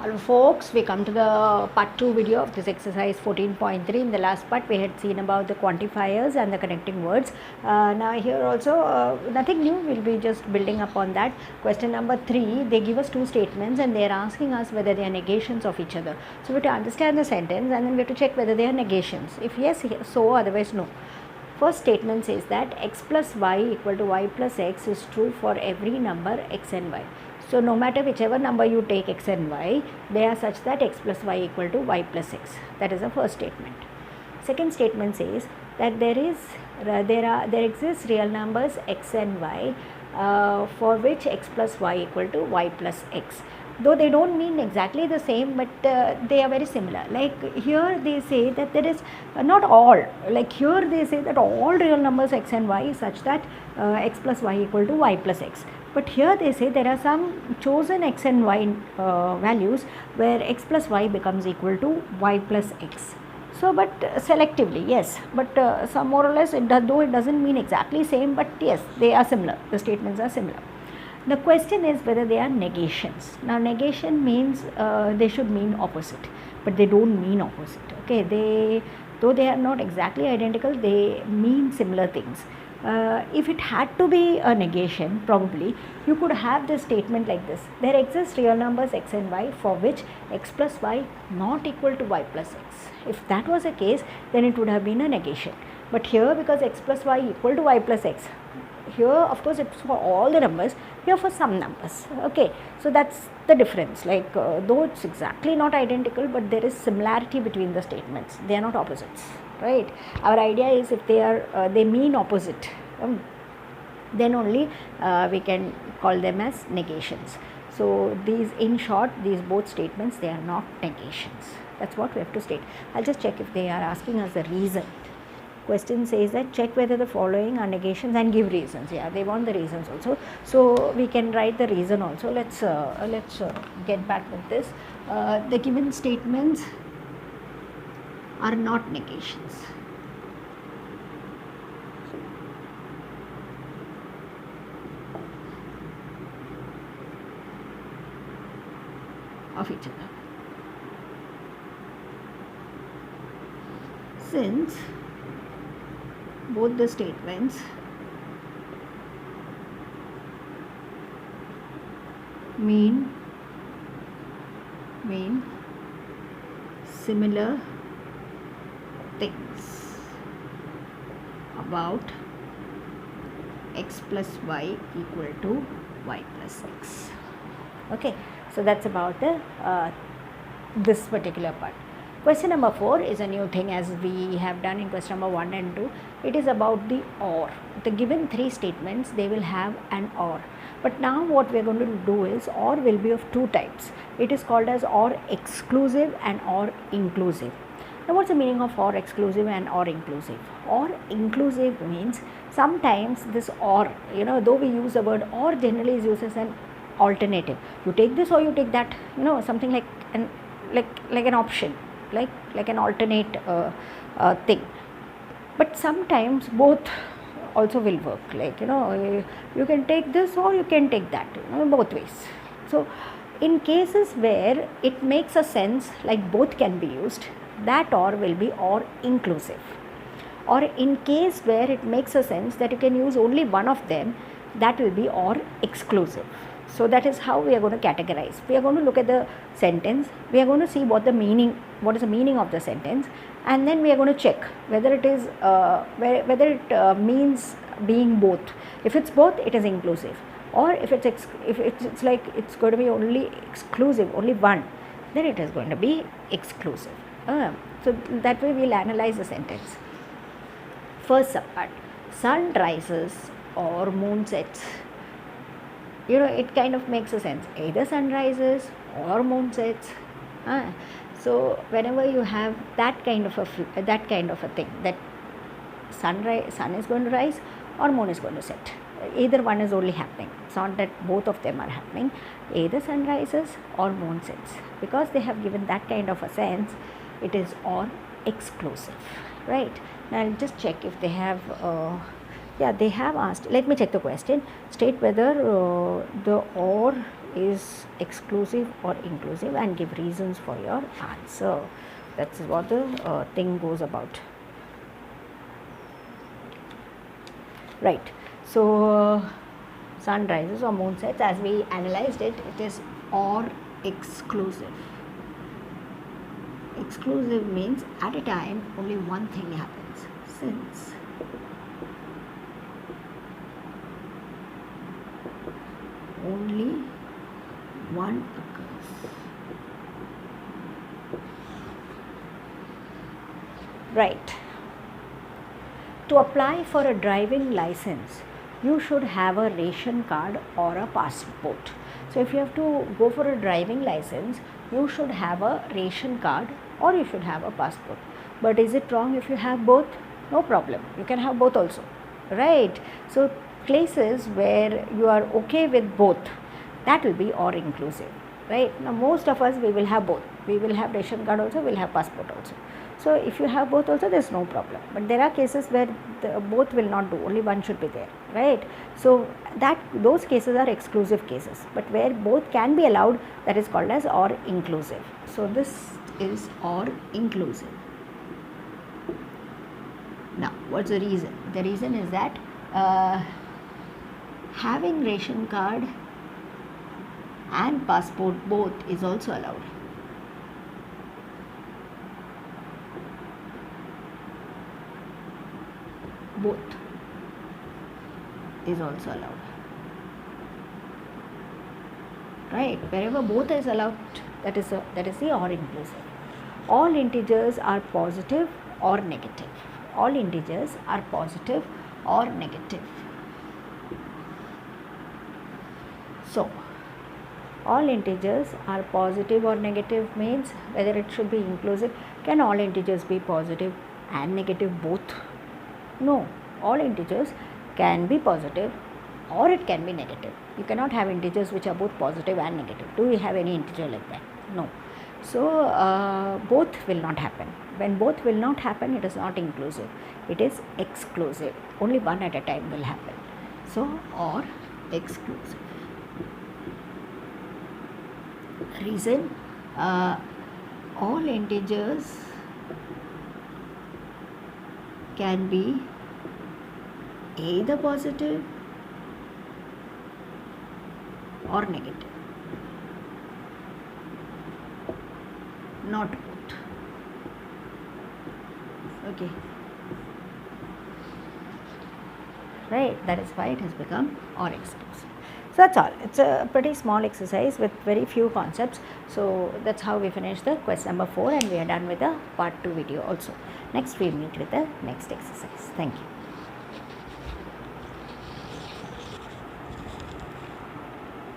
Hello folks, we come to the part 2 video of this exercise 14.3. In the last part we had seen about the quantifiers and the connecting words. Now here also nothing new, we will be just building upon that. Question number 3, they give us two statements and they are asking us whether they are negations of each other. So we have to understand the sentence and then we have to check whether they are negations. If yes, so, otherwise no. First statement says that x plus y equal to y plus x is true for every number x and y. So no matter whichever number you take x and y, they are such that x plus y equal to y plus x. That is the first statement. Second statement says that there exists real numbers x and y for which x plus y equal to y plus x. Though they don't mean exactly the same, but they are very similar. Like here they say that there is not all, like here they say that all real numbers x and y is such that x plus y equal to y plus x. But here they say there are some chosen x and y values where x plus y becomes equal to y plus x. So, but selectively, yes, but some more or less, though it doesn't mean exactly same, but yes, they are similar, the statements are similar. The question is whether they are negations. Now negation means they should mean opposite, but they don't mean opposite, okay. Though they are not exactly identical, they mean similar things. If it had to be a negation, probably you could have this statement like this: there exist real numbers x and y for which x plus y not equal to y plus x. If that was the case, then it would have been a negation. But here, because x plus y equal to y plus x, here of course it's for all the numbers, here for some numbers, okay. So that's the difference, like though it's exactly not identical, but there is similarity between the statements, they are not opposites, right. Our idea is if they are they mean opposite, then only we can call them as negations. So these, in short, these both statements, they are not negations. That's what we have to state. I'll just check if they are asking us the reason. Question says that check whether the following are negations and give reasons. Yeah, they want the reasons also, so we can write the reason also. Let's get back with this. The given statements are not negations. Of each other, since both the statements mean similar things about x plus y equal to y plus x, okay. So that's about the this particular part. Question number 4 is a new thing, as we have done in question number 1 and 2. It is about the OR. The given three statements, they will have an OR. But now what we are going to do is, OR will be of two types. It is called as OR exclusive and OR inclusive. Now what's the meaning of OR exclusive and OR inclusive? OR inclusive means sometimes this OR, though we use the word OR, generally is used as an alternative. You take this or you take that, something like an option, like an alternate thing. But sometimes both also will work, like you can take this or you can take that, both ways. So in cases where it makes a sense, like both can be used, that OR will be OR inclusive. Or in case where it makes a sense that you can use only one of them, that will be OR exclusive. So that is how we are going to categorize. We are going to look at the sentence, we are going to see what is the meaning of the sentence, and then we are going to check whether it is whether it means being both. If it's both, it is inclusive, or if it's like it's going to be only exclusive, only one, then it is going to be exclusive. So that way we will analyze the sentence. First subpart: sun rises or moon sets. It kind of makes a sense, either sun rises or moon sets. So whenever you have that kind of a thing, that sun is going to rise or moon is going to set, either one is only happening. It's not that both of them are happening, either sun rises or moon sets. Because they have given that kind of a sense, it is OR exclusive, right. Now I'll just check if they have they have asked. Let me check the question. State whether the OR is exclusive or inclusive, and give reasons for your answer. That's what the thing goes about. Right. So sun rises or moon sets, as we analyzed it, it is or exclusive. Exclusive means at a time only one thing happens. Since only one occurs. Right. To apply for a driving license, you should have a ration card or a passport. So if you have to go for a driving license, you should have a ration card or you should have a passport. But is it wrong if you have both? No problem. You can have both also. Right. So places where you are okay with both, that will be or inclusive. Right. Now most of us, we will have both. We will have ration card also, we will have passport also. So if you have both also, there is no problem. But there are cases where both will not do, only one should be there, right? So those cases are exclusive cases. But where both can be allowed, that is called as or inclusive. So this is or inclusive. Now what's the reason? The reason is that having ration card and passport both is also allowed. Both is also allowed, right? Wherever both is allowed, that is the or inclusive. All integers are positive or negative. All integers are positive or negative. So all integers are positive or negative means whether it should be inclusive. Can all integers be positive and negative both? No, all integers can be positive or it can be negative. You cannot have integers which are both positive and negative. Do we have any integer like that? No. So both will not happen. When both will not happen, it is not inclusive. It is exclusive. Only one at a time will happen. So or exclusive. Reason, all integers can be either positive or negative, not both. Okay, right? That is why it has become or exclusive. So that's all. It's a pretty small exercise with very few concepts. So that's how we finish the quest number 4, and we are done with the part 2 video also. Next we meet with the next exercise. Thank you.